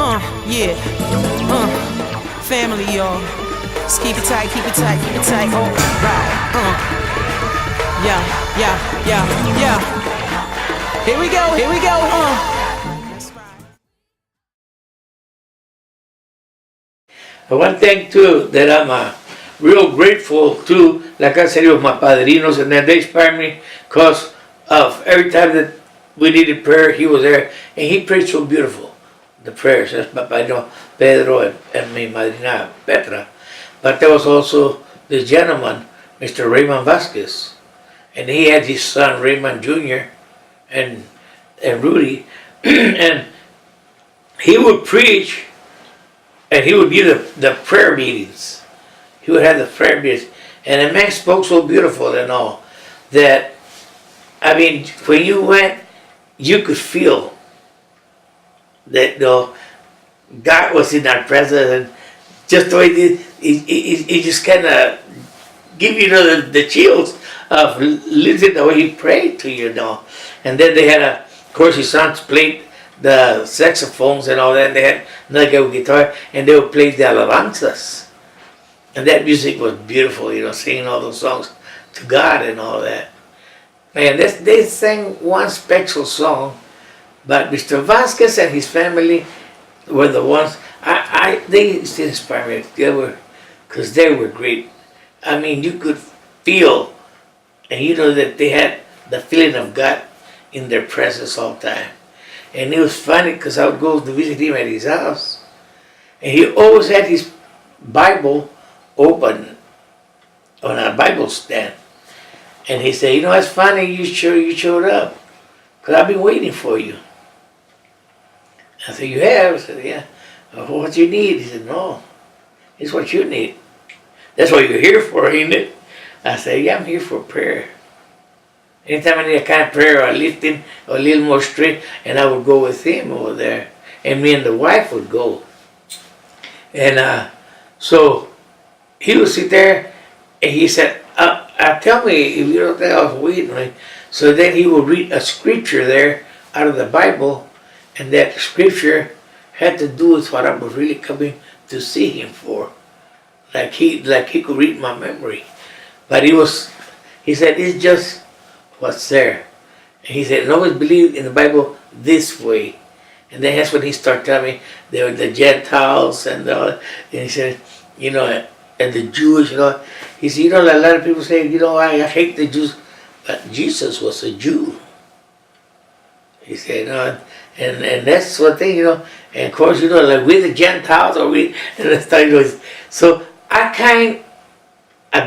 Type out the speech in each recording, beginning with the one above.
Yeah. Family, y'all. Just keep it tight, keep it tight, keep it tight. Oh, right. Yeah, yeah, yeah, yeah. Here we go, here we go. One thing too that I'm real grateful to, like I said, with my padrinos, and then they inspired me because of every time that we needed prayer, he was there, and he prayed so beautiful, the prayers. That's my padrino Pedro and my madrina Petra. But there was also this gentleman, Mr. Raymond Vasquez, and he had his son Raymond Jr. and Rudy, and he would preach, and he would give the prayer meetings. He would have the prayer meetings, and the man spoke so beautiful and all that, I mean, when you went, you could feel that God was in our presence, and just the way he just kind of give you the chills of listening the way he prayed to you, And then they had of course his sons played the saxophones and all that, and they had another guy with guitar, and they would play the alabanzas. And that music was beautiful, singing all those songs to God and all that. Man, they sang one special song, but Mr. Vasquez and his family were the ones, they still inspire me. Because they were great. I mean, you could feel, and that they had the feeling of God in their presence all the time. And it was funny because I would go to visit him at his house, and he always had his Bible open on a Bible stand. And he said, it's funny you showed up, because I've been waiting for you. I said, you have? I said, yeah. Well, what do you need? He said, no, it's what you need. That's what you're here for, ain't it? I said, yeah, I'm here for prayer. Anytime I need a kind of prayer or lifting or a little more strength, and I would go with him over there. And me and the wife would go. And so he would sit there, and he said, tell me if you don't think I was waiting. Right? So then he would read a scripture there out of the Bible, and that scripture had to do with what I was really coming to see him for. Like he could read my memory. But he said, it's just what's there. And he said, always believe in the Bible this way. And then that's when he started telling me they were the Gentiles and he said, and the Jewish, He said, a lot of people say, I hate the Jews, but Jesus was a Jew. He said, and that's one thing, and of course, like we're the Gentiles, and that's how So I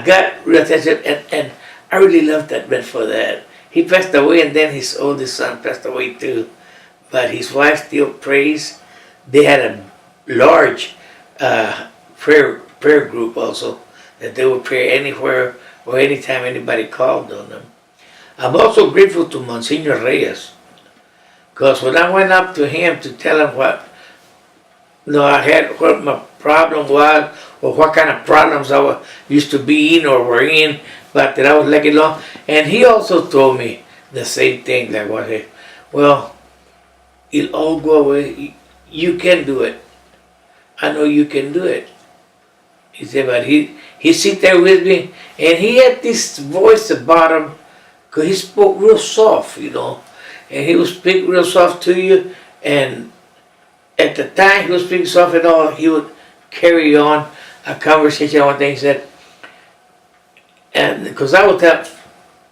got real attention, and I really loved that man for that. He passed away, and then his oldest son passed away too. But his wife still prays. They had a large prayer group also, that they would pray anywhere or anytime anybody called on them. I'm also grateful to Monsignor Reyes, because when I went up to him to tell him what my problem was, or what kind of problems I used to be in or were in, but that I was letting along, and he also told me the same thing, like well, it'll all go away. You can do it. I know you can do it. He said, but he sit there with me, and he had this voice about him, because he spoke real soft, and he would speak real soft to you, and at the time he was speaking soft and all, he would carry on a conversation on things that, and because I would tell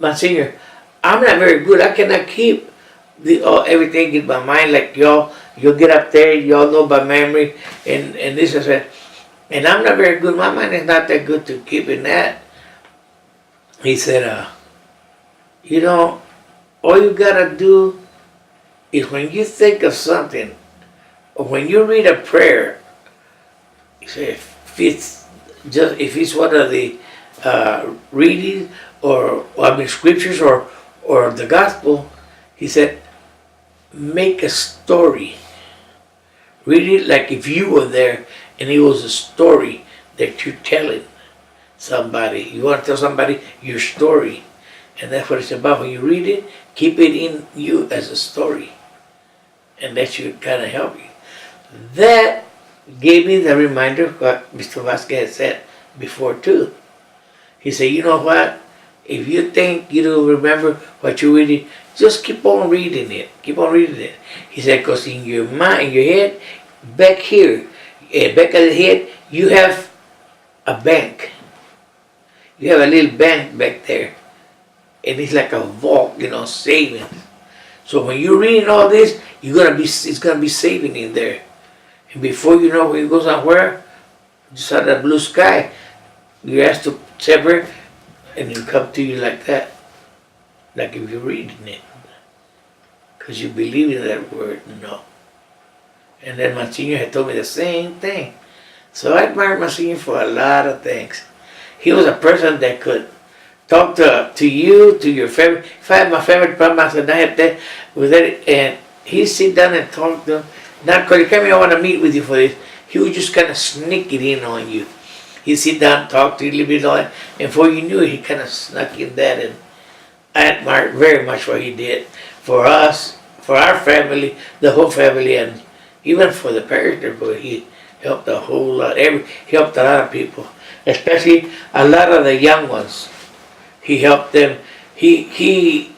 my senior, I'm not very good, I cannot keep everything in my mind like y'all get up there, y'all know by memory, and this is it. And I'm not very good, my mind is not that good to keeping that. He said, all you gotta do is when you think of something, or when you read a prayer, he said, if it's one of the readings or scriptures or the gospel, he said, make a story. Read it like if you were there and it was a story that you're telling somebody. You want to tell somebody your story. And that's what it's about. When you read it, keep it in you as a story. And that should kind of help you. That gave me the reminder of what Mr. Vasquez said before too. He said, you know what? If you think you don't remember what you're reading, just keep on reading it. Keep on reading it. He said, because in your mind, in your head, back here, back of the head, you have a bank. You have a little bank back there. And it's like a vault, savings. So when you're reading all this, it's gonna be saving in there. And before you know, when you go somewhere, just out of the blue sky, you're asked to separate, and it'll come to you like that. Like if you're reading it. Because you believe in that word, And then my senior had told me the same thing. So I admired my senior for a lot of things. He was a person that could talk to you, to your family. If I had my family problem, I said, I had that with that, and he'd sit down and talk to them. Not because he came here, I want to meet with you for this. He would just kind of sneak it in on you. He'd sit down and talk to you a little bit, and before you knew it, he kind of snuck in that. And I admired very much what he did for us, for our family, the whole family, and even for the parish there, but he helped a whole lot. He helped a lot of people, especially a lot of the young ones. He helped them. He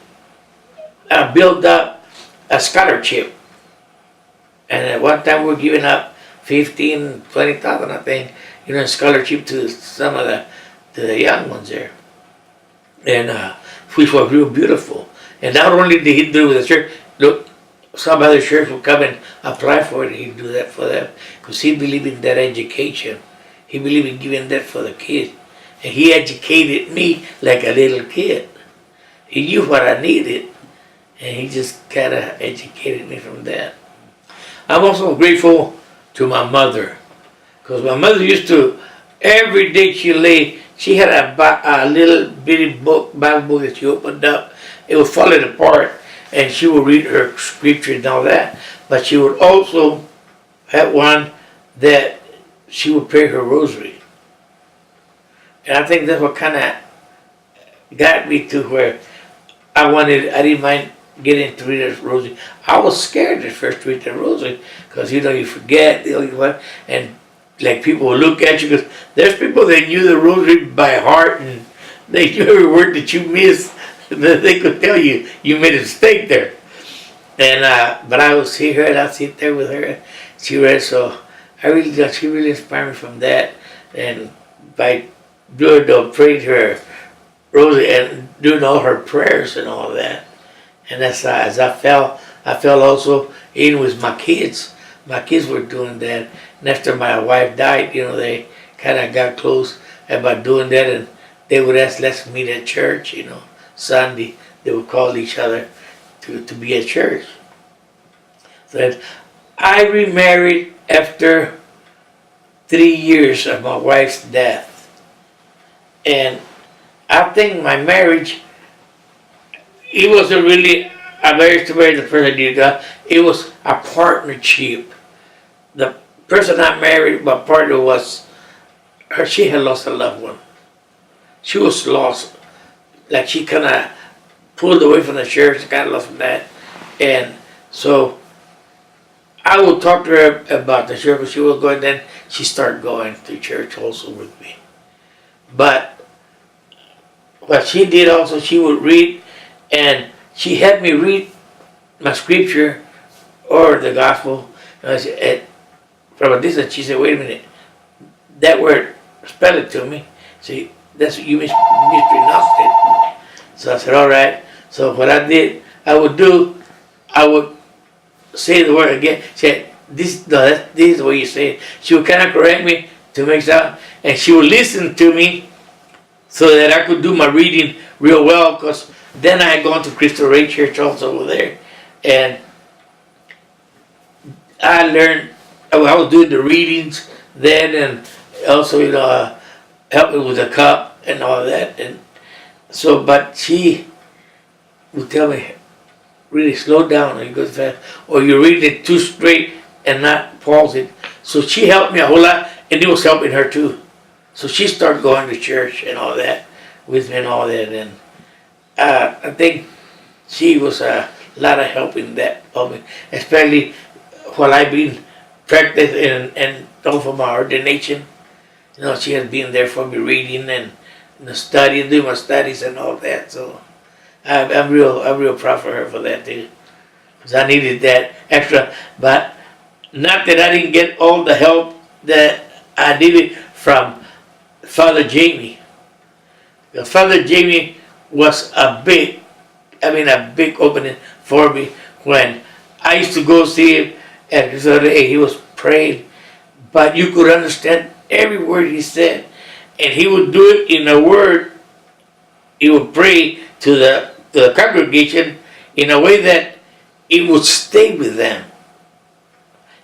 built up a scholarship, and at one time we were giving up 15,000, 20,000, I think, in scholarship to some of the young ones there, and which was real beautiful. And not only did he do it with the church, look, some other church would come and apply for it. He'd do that for them because he believed in that education. He believed in giving that for the kids. And he educated me like a little kid. He knew what I needed, and he just kind of educated me from that. I'm also grateful to my mother, because my mother used to, every day she had a little bitty book, Bible book that she opened up. It would fall apart, and she would read her scripture and all that. But she would also have one that she would pray her rosary. And I think that's what kind of got me to where I didn't mind getting to read the rosary. I was scared at first to read the rosary because, you forget, and like people will look at you, because there's people that knew the rosary by heart and they knew every word that you missed. They could tell you made a mistake there. And but I would see her and I'd sit there with her. She read, so she really inspired me from that. And by praying her rosary and doing all her prayers and all that. And that's as I felt also even with my kids. My kids were doing that. And after my wife died, they kind of got close about doing that, and they would ask, let's meet at church, Sunday. They would call each other to be at church. So I remarried after 3 years of my wife's death. And I think my marriage, it wasn't really a marriage to marry the person I did. It was a partnership. The person I married, my partner, was her. She had lost a loved one. She was lost. Like she kind of pulled away from the church, got lost from that. And so I would talk to her about the church, but she was going, then she started going to church also with me. But what she did also, she would read, and she had me read my scripture or the gospel. From a distance, she said, wait a minute, that word, spell it to me. See, that's what you mispronounced it. So I said, all right. So what I did, I would say the word again. She said, this is the way you say it. She would kind of correct me to make sense, and she would listen to me so that I could do my reading real well, because then I had gone to Cristo Rey Church also over there, and I learned. I was doing the readings then, and also help me with the cup and all that. And so, but she would tell me, really slow down, or you go fast, or you read it too straight and not pause it. So she helped me a whole lot, and it was helping her too. So she started going to church and all that with me and all that. And I think she was a lot of help in that, especially while I've been practice and for my ordination. You know, she has been there for me reading and studying, doing my studies and all that. So I'm real proud for her for that too. Because I needed that extra. But not that I didn't get all the help that I needed from Father Jamie. Father Jamie was a big opening for me when I used to go see him, and so he was praying, but you could understand every word he said, and he would do it in a word. He would pray to the congregation in a way that it would stay with them.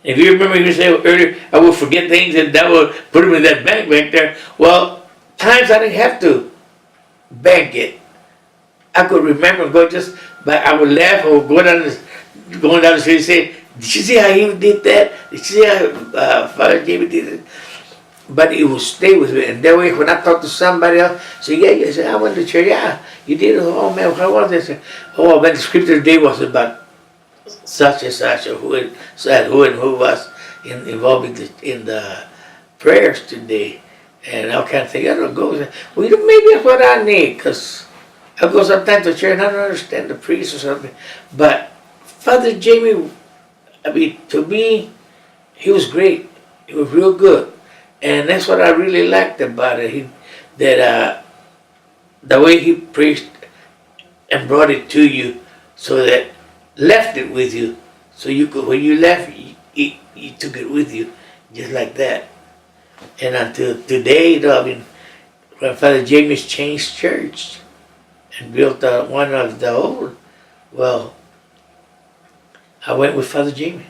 If you remember, you said earlier, I would forget things, and that would put him in that bank back there. Well, times I didn't have to bank it. I could remember but I would laugh or going down the street and say, "Did you see how he did that? Did you see how Father Jamie did it?" But it would stay with me. And that way, when I talk to somebody else, say, "Yeah, you say I went to church. Yeah, you did it. Oh man, how was this? Oh, but the scripture today was about such and such, or who and who was involved in the prayers today." And I kind of think, I don't go. Well, maybe that's what I need, because I go sometimes to church and I don't understand the priest or something. But Father Jamie, to me, he was great. He was real good. And that's what I really liked about it. The way he preached and brought it to you, so that left it with you. So you could, when you left, you took it with you, just like that. And until today, when Father Jamie's changed church and built one of the old, well, I went with Father Jamie.